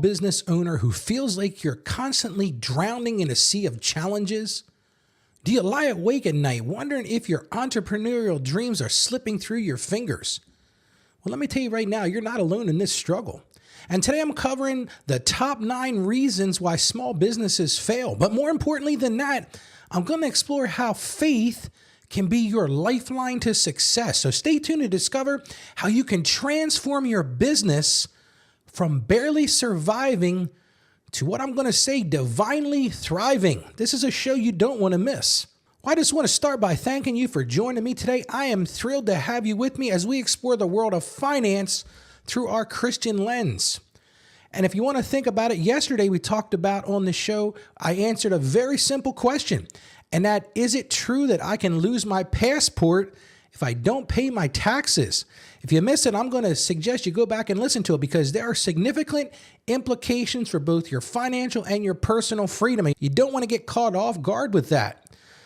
business owner who feels like you're constantly drowning in a sea of challenges? Do you lie awake at night wondering if your entrepreneurial dreams are slipping through your fingers? Well, let me tell you right now, you're not alone in this struggle. And today I'm covering the top 9 reasons why small businesses fail. But more importantly than that, I'm going to explore how faith can be your lifeline to success. So stay tuned to discover how you can transform your business from barely surviving to what I'm going to say, divinely thriving. This is a show you don't want to miss. Well, I just want to start by thanking you for joining me today. I am thrilled to have you with me as we explore the world of finance through our Christian lens. And if you want to think about it, yesterday we talked about on the show, I answered a very simple question. And that, is it true that I can lose my passport if I don't pay my taxes? If you missed it, I'm going to suggest you go back and listen to it because there are significant implications for both your financial and your personal freedom. And you don't want to get caught off guard with that.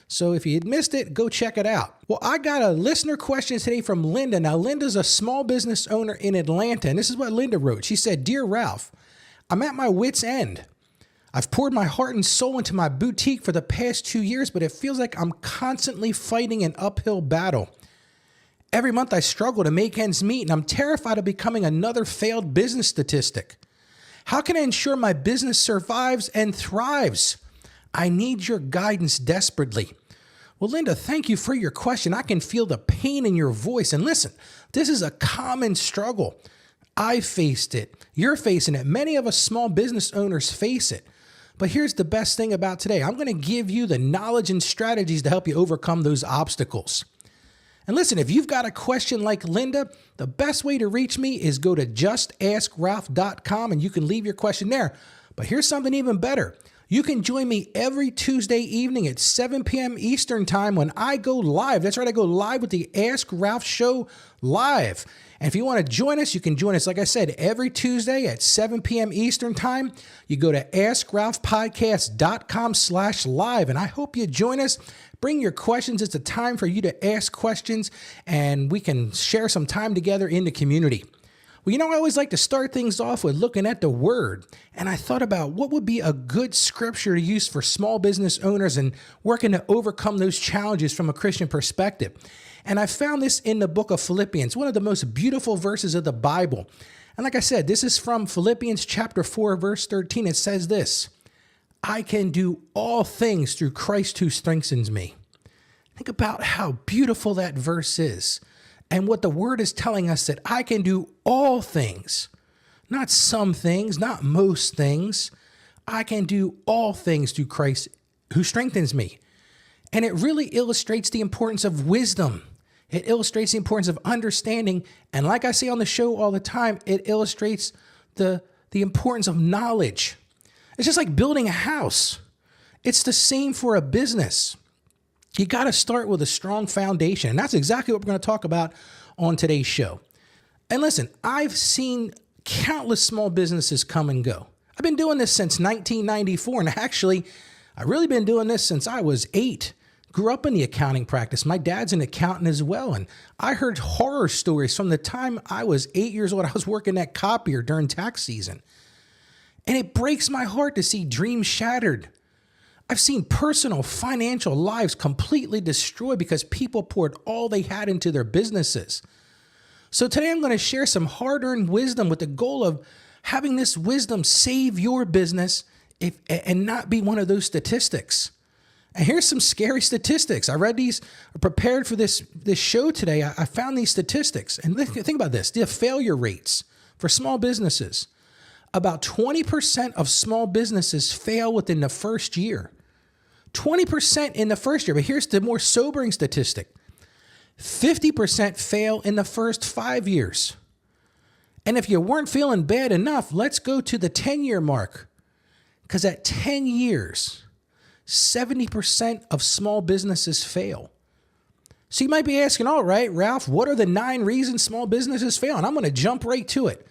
So if you had missed it, go check it out. Well, I got a listener question today from Linda. Now, Linda's a small business owner in Atlanta, and this is what Linda wrote. She said, "Dear Ralph, I'm at my wit's end. I've poured my heart and soul into my boutique for the past 2 years, but it feels like I'm constantly fighting an uphill battle. Every month I struggle to make ends meet, and I'm terrified of becoming another failed business statistic. How can I ensure my business survives and thrives? I need your guidance desperately." Well, Linda, thank you for your question. I can feel the pain in your voice. And listen, this is a common struggle. I faced it. You're facing it. Many of us small business owners face it. But here's the best thing about today. I'm going to give you the knowledge and strategies to help you overcome those obstacles. And listen, if you've got a question like Linda, the best way to reach me is go to justaskralph.com and you can leave your question there. But here's something even better. You can join me every Tuesday evening at 7 p.m. Eastern time when I go live. That's right, I go live with the Ask Ralph Show live. And if you want to join us, you can join us, like I said, every Tuesday at 7 p.m. Eastern time. You go to askralphpodcast.com/live. And I hope you join us. Bring your questions. It's a time for you to ask questions, and we can share some time together in the community. Well, I always like to start things off with looking at the Word. And I thought about what would be a good scripture to use for small business owners and working to overcome those challenges from a Christian perspective. And I found this in the book of Philippians, one of the most beautiful verses of the Bible. And like I said, this is from Philippians chapter 4, verse 13. It says this, "I can do all things through Christ who strengthens me." Think about how beautiful that verse is. And what the word is telling us, that I can do all things, not some things, not most things. I can do all things through Christ who strengthens me. And it really illustrates the importance of wisdom. It illustrates the importance of understanding. And like I say on the show all the time, it illustrates the importance of knowledge. It's just like building a house. It's the same for a business. You got to start with a strong foundation. And that's exactly what we're going to talk about on today's show. And listen, I've seen countless small businesses come and go. I've been doing this since 1994. And actually, I've really been doing this since I was 8. Grew up in the accounting practice. My dad's an accountant as well. And I heard horror stories from the time I was 8 years old. I was working that copier during tax season. And it breaks my heart to see dreams shattered. I've seen personal financial lives completely destroyed because people poured all they had into their businesses. So today I'm going to share some hard-earned wisdom with the goal of having this wisdom save your business and not be one of those statistics. And here's some scary statistics. I read these, prepared for this show today. I found these statistics. And think about this, the failure rates for small businesses. About 20% of small businesses fail within the first year. 20% in the first year. But here's the more sobering statistic. 50% fail in the first 5 years. And if you weren't feeling bad enough, let's go to the 10-year mark. Because at 10 years, 70% of small businesses fail. So you might be asking, all right, Ralph, what are the 9 reasons small businesses fail? And I'm going to jump right to it.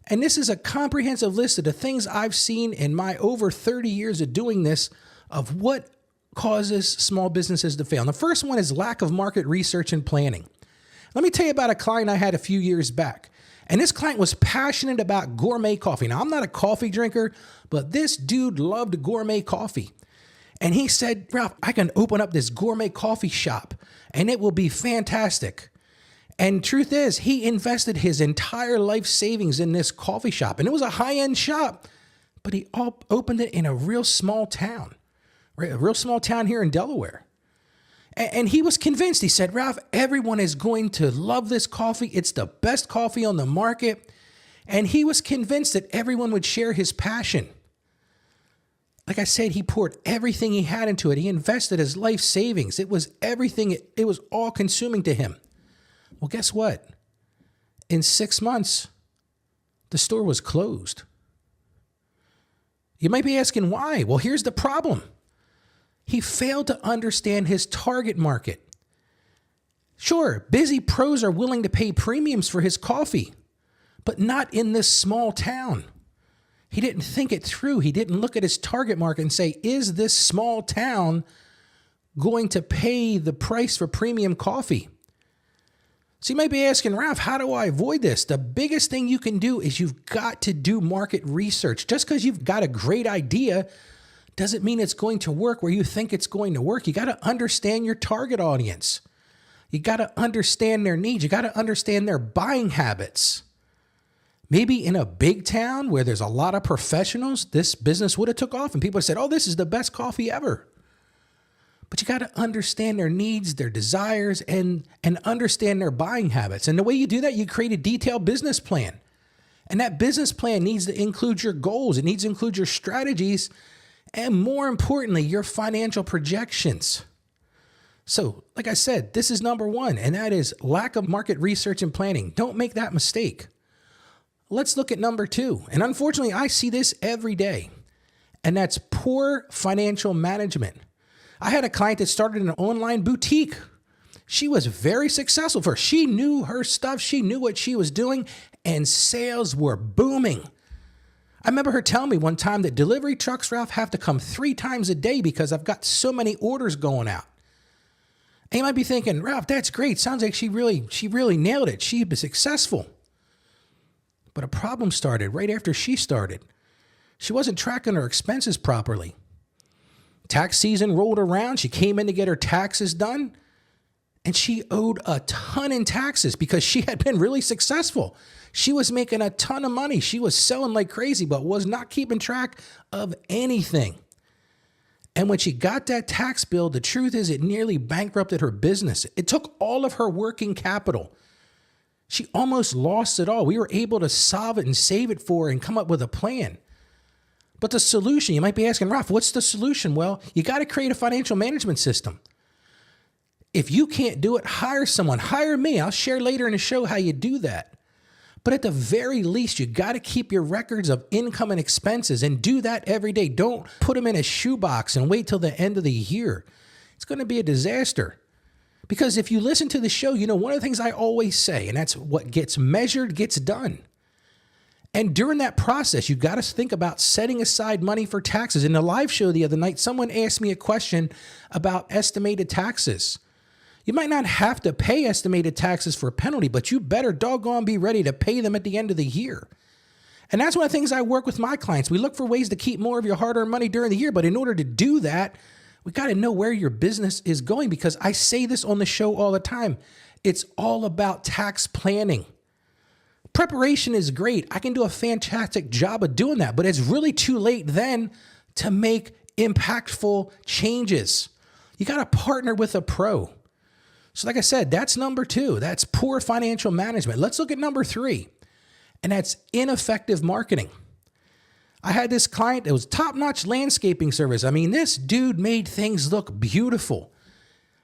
And this is a comprehensive list of the things I've seen in my over 30 years of doing this, of what causes small businesses to fail. And the first one is lack of market research and planning. Let me tell you about a client I had a few years back. And this client was passionate about gourmet coffee. Now, I'm not a coffee drinker, but this dude loved gourmet coffee. And he said, Ralph, I can open up this gourmet coffee shop and it will be fantastic. And truth is, he invested his entire life savings in this coffee shop. And it was a high-end shop, but he opened it in a real small town, right? A real small town here in Delaware. And he was convinced. He said, Ralph, everyone is going to love this coffee. It's the best coffee on the market. And he was convinced that everyone would share his passion. Like I said, he poured everything he had into it. He invested his life savings. It was everything. It was all consuming to him. Well, guess what? In 6 months, the store was closed. You might be asking why. Well, here's the problem. He failed to understand his target market. Sure, busy pros are willing to pay premiums for his coffee, but not in this small town. He didn't think it through. He didn't look at his target market and say, is this small town going to pay the price for premium coffee? So you might be asking, Ralph, how do I avoid this? The biggest thing you can do is you've got to do market research. Just because you've got a great idea doesn't mean it's going to work where you think it's going to work. You got to understand your target audience. You got to understand their needs. You got to understand their buying habits. Maybe in a big town where there's a lot of professionals, this business would have took off and people said, oh, this is the best coffee ever. But you got to understand their needs, their desires, and understand their buying habits. And the way you do that, you create a detailed business plan. And that business plan needs to include your goals. It needs to include your strategies, and more importantly, your financial projections. So, like I said, this is number one, and that is lack of market research and planning. Don't make that mistake. Let's look at number two. And unfortunately, I see this every day, and that's poor financial management. I had a client that started an online boutique. She was very successful for her. She knew her stuff. She knew what she was doing, and sales were booming. I remember her telling me one time that delivery trucks, Ralph, have to come 3 times a day because I've got so many orders going out. And you might be thinking, Ralph, that's great. Sounds like she really nailed it. She was successful. But a problem started right after she started. She wasn't tracking her expenses properly. Tax season rolled around. She came in to get her taxes done, and she owed a ton in taxes because she had been really successful. She was making a ton of money. She was selling like crazy, but was not keeping track of anything. And when she got that tax bill, the truth is it nearly bankrupted her business. It took all of her working capital. She almost lost it all. We were able to solve it and save it for her and come up with a plan. But the solution, you might be asking, Ralph, what's the solution? Well, you got to create a financial management system. If you can't do it, hire someone. Hire me. I'll share later in the show how you do that. But at the very least, you got to keep your records of income and expenses and do that every day. Don't put them in a shoebox and wait till the end of the year. It's going to be a disaster. Because if you listen to the show, you know, one of the things I always say, and that's what gets measured gets done. And during that process, you got to think about setting aside money for taxes. In the live show the other night, someone asked me a question about estimated taxes. You might not have to pay estimated taxes for a penalty, but you better doggone be ready to pay them at the end of the year. And that's one of the things I work with my clients. We look for ways to keep more of your hard-earned money during the year, but in order to do that, we got to know where your business is going, because I say this on the show all the time. It's all about tax planning. Preparation is great. I can do a fantastic job of doing that, but it's really too late then to make impactful changes. You got to partner with a pro. So like I said, that's number two. That's poor financial management. Let's look at number three, and that's ineffective marketing. I had this client that was top-notch landscaping service. I mean, this dude made things look beautiful.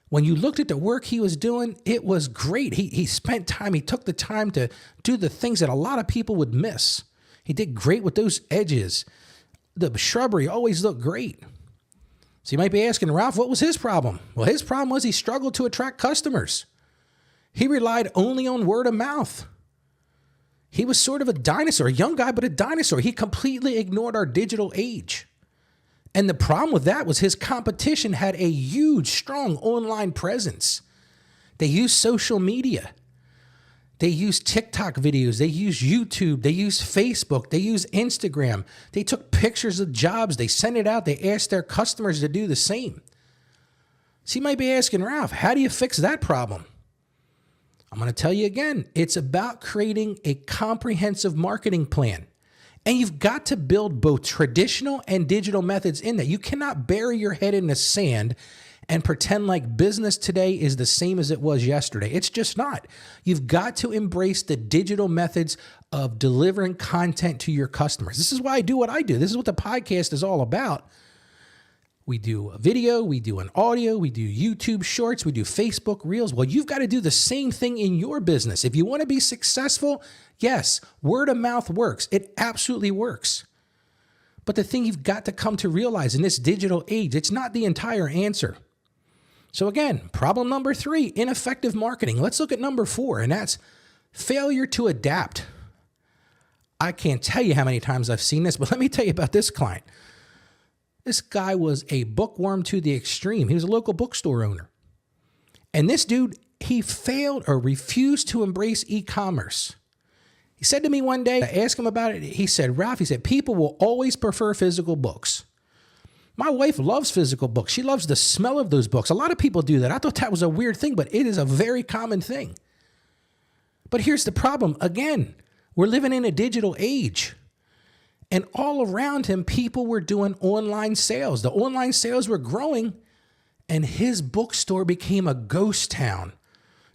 When you looked at the work he was doing, it was great. He spent time. He took the time to do the things that a lot of people would miss. He did great with those edges. The shrubbery always looked great. So you might be asking, Ralph, what was his problem? Well, his problem was he struggled to attract customers. He relied only on word of mouth. He was sort of a dinosaur, a young guy, but a dinosaur. He completely ignored our digital age. And the problem with that was his competition had a huge, strong online presence. They used social media. They use TikTok videos. They use YouTube. They use Facebook. They use Instagram. They took pictures of jobs. They sent it out. They asked their customers to do the same. So you might be asking, Ralph, how do you fix that problem? I'm going to tell you again, it's about creating a comprehensive marketing plan. And you've got to build both traditional and digital methods in that. You cannot bury your head in the sand and pretend like business today is the same as it was yesterday. It's just not. You've got to embrace the digital methods of delivering content to your customers. This is why I do what I do. This is what the podcast is all about. We do a video, we do an audio, we do YouTube shorts, we do Facebook Reels. Well, you've got to do the same thing in your business. If you want to be successful, yes, word of mouth works. It absolutely works. But the thing you've got to come to realize in this digital age, it's not the entire answer. So again, problem number 3, ineffective marketing. Let's look at number 4, and that's failure to adapt. I can't tell you how many times I've seen this, but let me tell you about this client. This guy was a bookworm to the extreme. He was a local bookstore owner. And this dude, he failed or refused to embrace e-commerce. He said to me one day, I asked him about it. He said, Ralph, he said, people will always prefer physical books. My wife loves physical books. She loves the smell of those books. A lot of people do that. I thought that was a weird thing, but it is a very common thing. But here's the problem. Again, we're living in a digital age. And all around him, people were doing online sales. The online sales were growing, and his bookstore became a ghost town.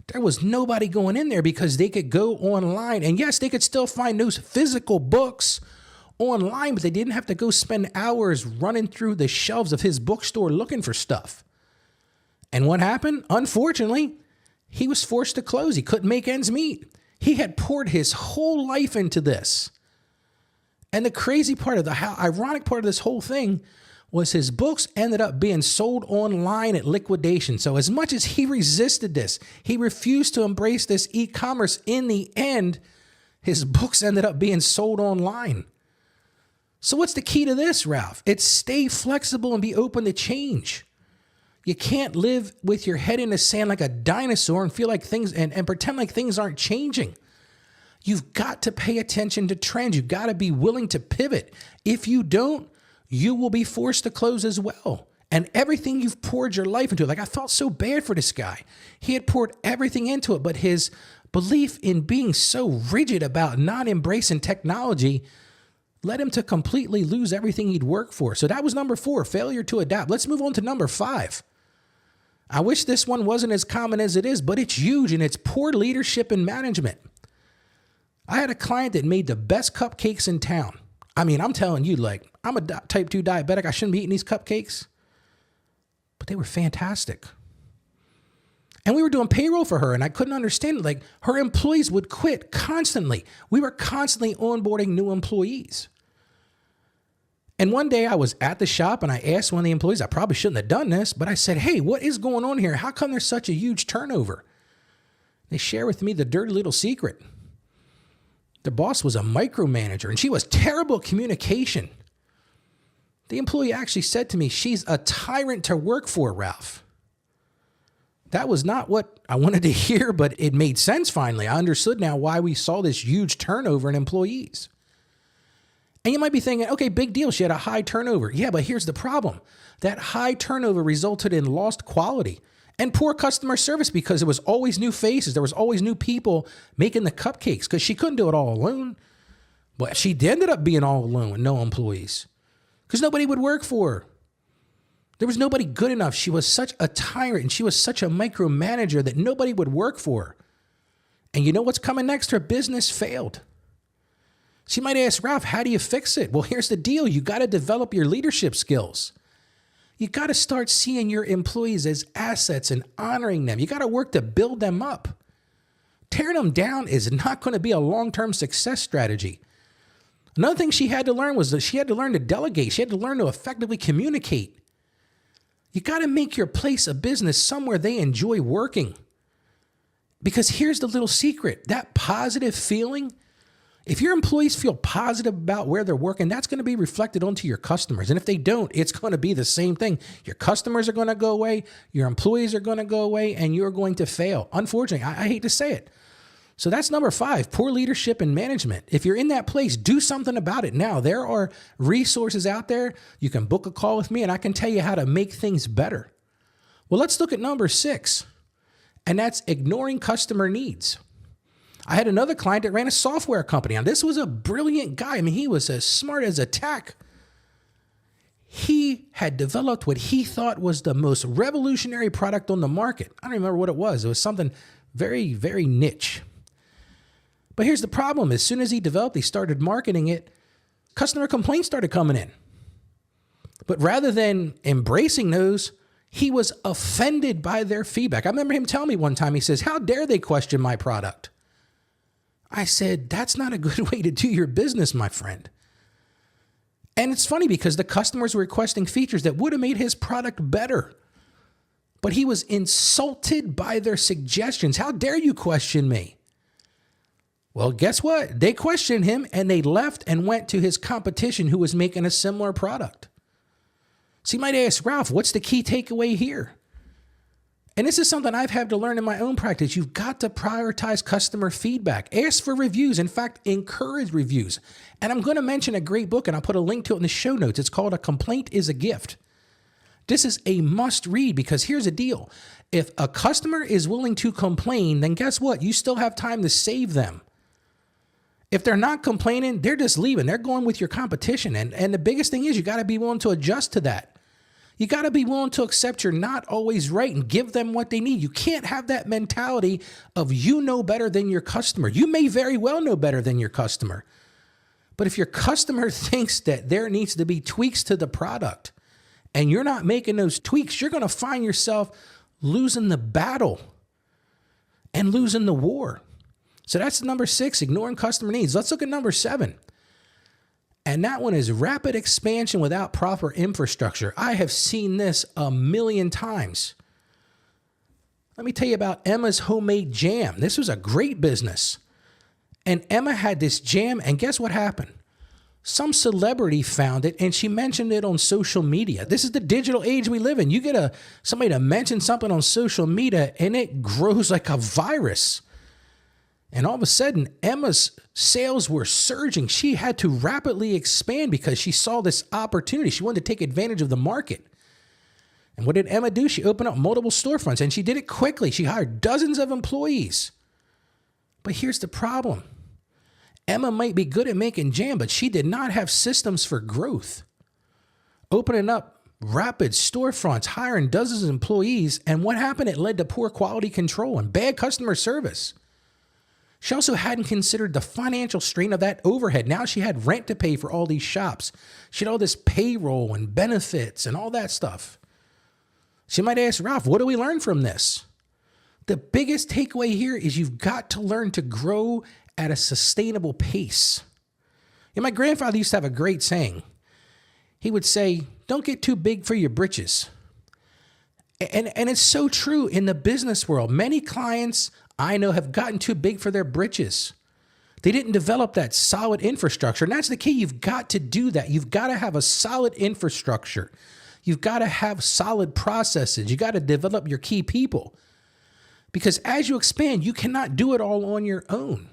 There was nobody going in there because they could go online. And yes, they could still find those physical books online, but they didn't have to go spend hours running through the shelves of his bookstore looking for stuff. And what happened? Unfortunately, he was forced to close. He couldn't make ends meet. He had poured his whole life into this. And the crazy part of how ironic part of this whole thing was his books ended up being sold online at liquidation. So as much as he resisted this, he refused to embrace this e-commerce. In the end, his books ended up being sold online. So what's the key to this, Ralph? It's stay flexible and be open to change. You can't live with your head in the sand like a dinosaur and feel like things and pretend like things aren't changing. You've got to pay attention to trends. You've got to be willing to pivot. If you don't, you will be forced to close as well. And everything you've poured your life into, like I felt so bad for this guy. He had poured everything into it, but his belief in being so rigid about not embracing technology led him to completely lose everything he'd worked for. So that was number 4, failure to adapt. Let's move on to number 5. I wish this one wasn't as common as it is, but it's huge, and it's poor leadership and management. I had a client that made the best cupcakes in town. I mean, I'm telling you, like, I'm a type 2 diabetic. I shouldn't be eating these cupcakes, but they were fantastic. And we were doing payroll for her, and I couldn't understand it. Like, her employees would quit constantly. We were constantly onboarding new employees. And one day I was at the shop, and I asked one of the employees, I probably shouldn't have done this, but I said, hey, what is going on here? How come there's such a huge turnover? They share with me the dirty little secret. The boss was a micromanager, and she was terrible at communication. The employee actually said to me, she's a tyrant to work for, Ralph. That was not what I wanted to hear, but it made sense finally. I understood now why we saw this huge turnover in employees. And you might be thinking, okay, big deal. She had a high turnover. Yeah, but here's the problem. That high turnover resulted in lost quality and poor customer service because there was always new faces. There was always new people making the cupcakes because she couldn't do it all alone. Well, she ended up being all alone with no employees because nobody would work for her. There was nobody good enough. She was such a tyrant and she was such a micromanager that nobody would work for her. And you know what's coming next? Her business failed. She might ask, Ralph, how do you fix it? Well, here's the deal. You got to develop your leadership skills. You got to start seeing your employees as assets and honoring them. You got to work to build them up. Tearing them down is not going to be a long-term success strategy. Another thing she had to learn was that she had to learn to delegate. She had to learn to effectively communicate. You got to make your place of business somewhere they enjoy working. Because here's the little secret. That positive feeling, if your employees feel positive about where they're working, that's going to be reflected onto your customers. And if they don't, it's going to be the same thing. Your customers are going to go away, your employees are going to go away, and you're going to fail. Unfortunately, I hate to say it. So that's number 5, poor leadership and management. If you're in that place, do something about it now. There are resources out there. You can book a call with me and I can tell you how to make things better. Well, let's look at number 6, and that's ignoring customer needs. I had another client that ran a software company, and this was a brilliant guy. I mean, he was as smart as a tack. He had developed what he thought was the most revolutionary product on the market. I don't remember what it was. It was something very, very niche. But here's the problem. As soon as he developed, he started marketing it, customer complaints started coming in. But rather than embracing those, he was offended by their feedback. I remember him telling me one time, he says, "How dare they question my product?" I said, "That's not a good way to do your business, my friend." And it's funny because the customers were requesting features that would have made his product better. But he was insulted by their suggestions. "How dare you question me?" Well, guess what? They questioned him and they left and went to his competition who was making a similar product. So you might ask, "Ralph, what's the key takeaway here?" And this is something I've had to learn in my own practice. You've got to prioritize customer feedback. Ask for reviews. In fact, encourage reviews. And I'm going to mention a great book, and I'll put a link to it in the show notes. It's called A Complaint is a Gift. This is a must read because here's the deal. If a customer is willing to complain, then guess what? You still have time to save them. If they're not complaining, they're just leaving. They're going with your competition. And the biggest thing is you got to be willing to adjust to that. You got to be willing to accept you're not always right and give them what they need. You can't have that mentality of you know better than your customer. You may very well know better than your customer. But if your customer thinks that there needs to be tweaks to the product and you're not making those tweaks, you're going to find yourself losing the battle and losing the war. So that's number 6, ignoring customer needs. Let's look at number 7. And that one is rapid expansion without proper infrastructure. I have seen this a million times. Let me tell you about Emma's Homemade Jam. This was a great business. And Emma had this jam, and guess what happened? Some celebrity found it, and she mentioned it on social media. This is the digital age we live in. You get somebody to mention something on social media, and it grows like a virus. And all of a sudden, Emma's sales were surging. She had to rapidly expand because she saw this opportunity. She wanted to take advantage of the market. And what did Emma do? She opened up multiple storefronts, and she did it quickly. She hired dozens of employees. But here's the problem. Emma might be good at making jam, but she did not have systems for growth. Opening up rapid storefronts, hiring dozens of employees, and what happened? It led to poor quality control and bad customer service. She also hadn't considered the financial strain of that overhead. Now she had rent to pay for all these shops. She had all this payroll and benefits and all that stuff. She might ask, "Ralph, what do we learn from this?" The biggest takeaway here is you've got to learn to grow at a sustainable pace. And my grandfather used to have a great saying. He would say, "Don't get too big for your britches." And it's so true in the business world. Many clients I know have gotten too big for their britches. They didn't develop that solid infrastructure. And that's the key. You've got to do that. You've got to have a solid infrastructure. You've got to have solid processes. You got to develop your key people. Because as you expand, you cannot do it all on your own.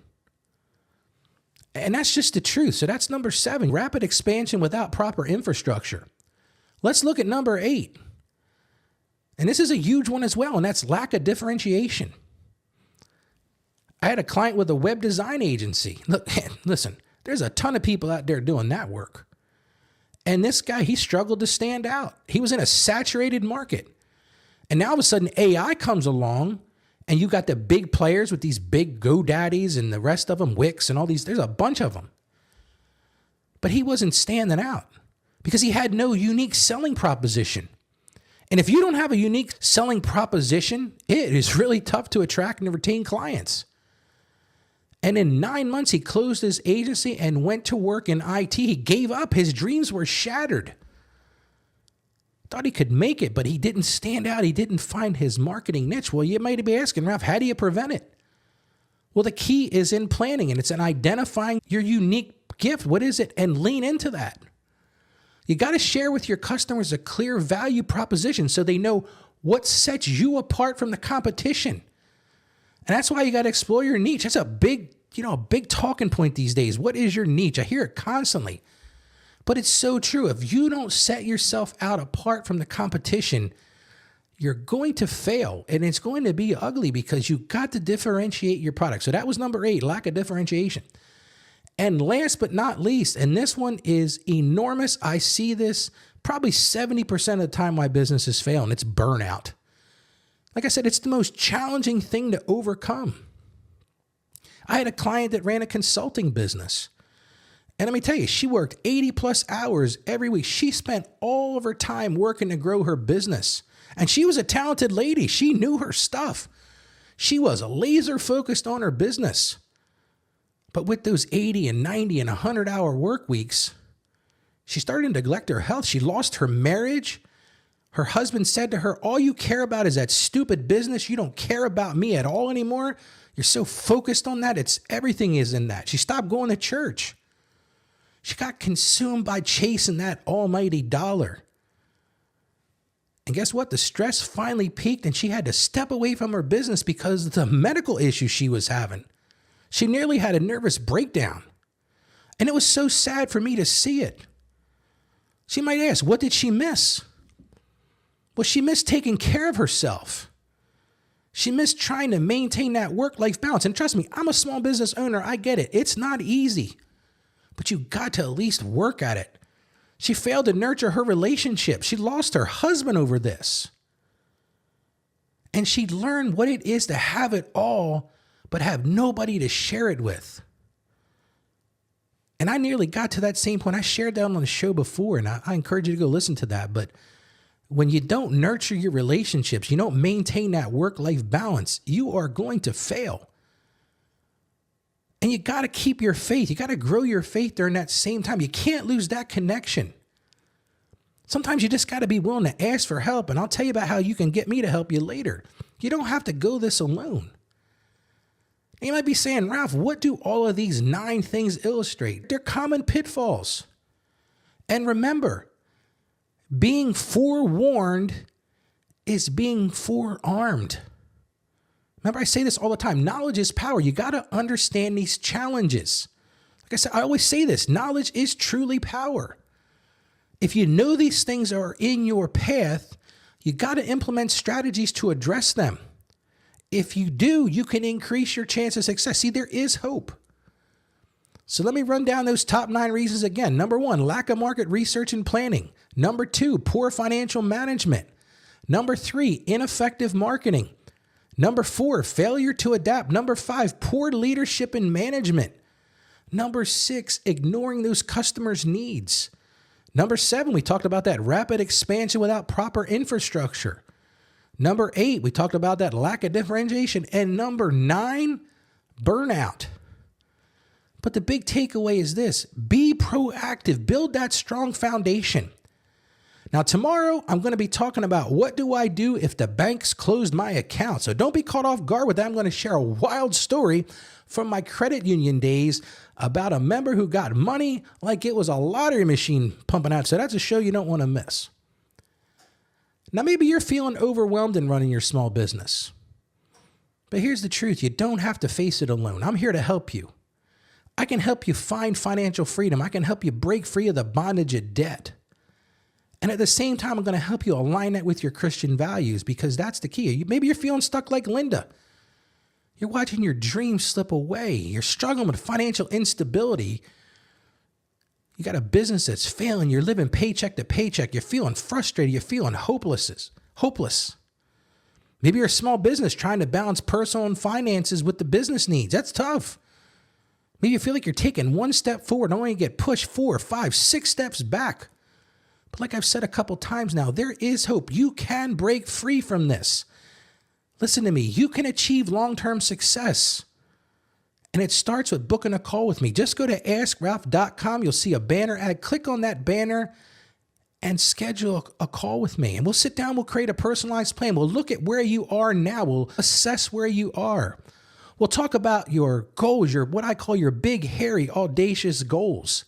And that's just the truth. So that's number 7, rapid expansion without proper infrastructure. Let's look at number 8. And this is a huge one as well, and that's lack of differentiation. I had a client with a web design agency. Look, listen, there's a ton of people out there doing that work. And this guy, he struggled to stand out. He was in a saturated market. And now all of a sudden AI comes along and you got the big players with these big GoDaddies and the rest of them, Wix and all these, there's a bunch of them. But he wasn't standing out because he had no unique selling proposition. And if you don't have a unique selling proposition, it is really tough to attract and retain clients. And in 9 months, he closed his agency and went to work in IT. He gave up. His dreams were shattered. Thought he could make it, but he didn't stand out. He didn't find his marketing niche. Well, you might be asking, Ralph, how do you prevent it? Well, the key is in planning, and it's in identifying your unique gift. What is it? And lean into that. You got to share with your customers a clear value proposition so they know what sets you apart from the competition. And that's why you got to explore your niche. That's a big talking point these days. What is your niche? I hear it constantly. But it's so true. If you don't set yourself out apart from the competition, you're going to fail, and it's going to be ugly because you got to differentiate your product. So that was number 8, lack of differentiation. And last but not least, and this one is enormous. I see this probably 70% of the time my business is failing. It's burnout. Like I said, it's the most challenging thing to overcome. I had a client that ran a consulting business. And let me tell you, she worked 80 plus hours every week. She spent all of her time working to grow her business. And she was a talented lady. She knew her stuff. She was laser focused on her business. But with those 80 and 90 and 100-hour work weeks, she started to neglect her health. She lost her marriage. Her husband said to her, all you care about is that stupid business. You don't care about me at all anymore. You're so focused on that. Everything is in that. She stopped going to church. She got consumed by chasing that almighty dollar. And guess what? The stress finally peaked and she had to step away from her business because of the medical issues she was having. She nearly had a nervous breakdown. And it was so sad for me to see it. She might ask, what did she miss? Well, she missed taking care of herself. She missed trying to maintain that work-life balance. And trust me, I'm a small business owner. I get it. It's not easy. But you got to at least work at it. She failed to nurture her relationship. She lost her husband over this. And she learned what it is to have it all, but have nobody to share it with. And I nearly got to that same point. I shared that on the show before, and I encourage you to go listen to that. But when you don't nurture your relationships, you don't maintain that work-life balance, you are going to fail. And you got to keep your faith. You got to grow your faith during that same time. You can't lose that connection. Sometimes you just got to be willing to ask for help. And I'll tell you about how you can get me to help you later. You don't have to go this alone. And you might be saying, Ralph, what do all of these 9 things illustrate? They're common pitfalls. And remember, being forewarned is being forearmed. Remember, I say this all the time. Knowledge is power. You got to understand these challenges. Like I said, I always say this. Knowledge is truly power. If you know these things are in your path, you got to implement strategies to address them. If you do, you can increase your chance of success. See, there is hope. So let me run down those top 9 reasons again. Number 1, lack of market research and planning. Number 2, poor financial management. Number 3, ineffective marketing. Number 4, failure to adapt. Number 5, poor leadership and management. Number 6, ignoring those customers' needs. Number 7, we talked about that rapid expansion without proper infrastructure. Number 8, we talked about that lack of differentiation. And number 9, burnout. But the big takeaway is this: be proactive, build that strong foundation. Now, tomorrow, I'm going to be talking about what do I do if the banks closed my account. So don't be caught off guard with that. I'm going to share a wild story from my credit union days about a member who got money like it was a lottery machine pumping out. So that's a show you don't want to miss. Now, maybe you're feeling overwhelmed in running your small business. But here's the truth. You don't have to face it alone. I'm here to help you. I can help you find financial freedom. I can help you break free of the bondage of debt. And at the same time, I'm going to help you align that with your Christian values, because that's the key. Maybe you're feeling stuck like Linda. You're watching your dreams slip away. You're struggling with financial instability. You got a business that's failing. You're living paycheck to paycheck. You're feeling frustrated. You're feeling hopeless. Maybe you're a small business trying to balance personal and finances with the business needs. That's tough. Maybe you feel like you're taking one step forward and only get pushed 4, 5, 6 steps back. But like I've said a couple times now, there is hope. You can break free from this. Listen to me. You can achieve long-term success. And it starts with booking a call with me. Just go to AskRalph.com. You'll see a banner ad. Click on that banner and schedule a call with me. And we'll sit down. We'll create a personalized plan. We'll look at where you are now. We'll assess where you are. We'll talk about your goals, what I call your big, hairy, audacious goals.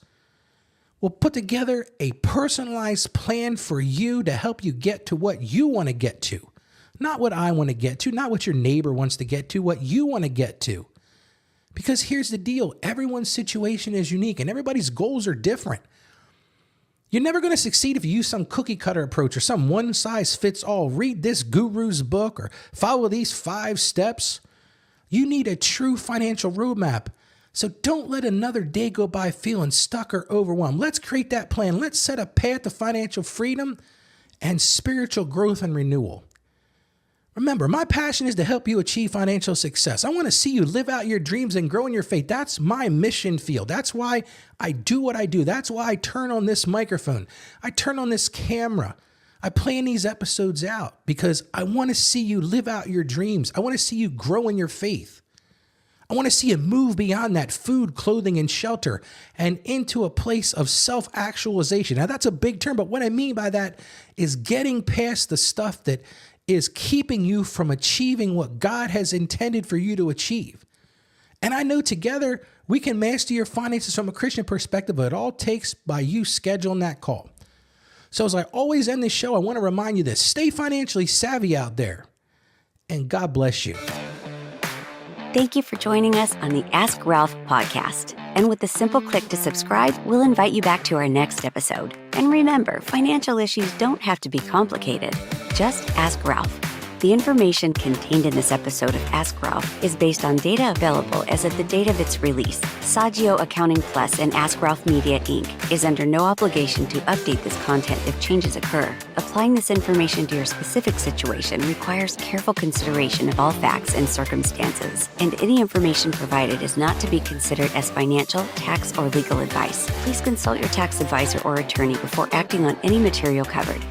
We'll put together a personalized plan for you to help you get to what you want to get to, Not what I want to get to, not what your neighbor wants to get to, what you want to get to. Because here's the deal. Everyone's situation is unique and everybody's goals are different. You're never going to succeed if you use some cookie cutter approach or some one size fits all. Read this guru's book or follow these 5 steps. You need a true financial roadmap. So don't let another day go by feeling stuck or overwhelmed. Let's create that plan. Let's set a path to financial freedom and spiritual growth and renewal. Remember, my passion is to help you achieve financial success. I want to see you live out your dreams and grow in your faith. That's my mission field. That's why I do what I do. That's why I turn on this microphone. I turn on this camera. I plan these episodes out because I want to see you live out your dreams. I want to see you grow in your faith. I want to see you move beyond that food, clothing, and shelter and into a place of self-actualization. Now, that's a big term, but what I mean by that is getting past the stuff that is keeping you from achieving what God has intended for you to achieve. And I know together we can master your finances from a Christian perspective, but it all takes by you scheduling that call. So as I always end this show, I want to remind you this: stay financially savvy out there, and God bless you. Thank you for joining us on the Ask Ralph podcast. And with a simple click to subscribe, we'll invite you back to our next episode. And remember, financial issues don't have to be complicated. Just ask Ralph. The information contained in this episode of Ask Ralph is based on data available as of the date of its release. Saggio Accounting Plus and Ask Ralph Media, Inc. is under no obligation to update this content if changes occur. Applying this information to your specific situation requires careful consideration of all facts and circumstances, and any information provided is not to be considered as financial, tax, or legal advice. Please consult your tax advisor or attorney before acting on any material covered.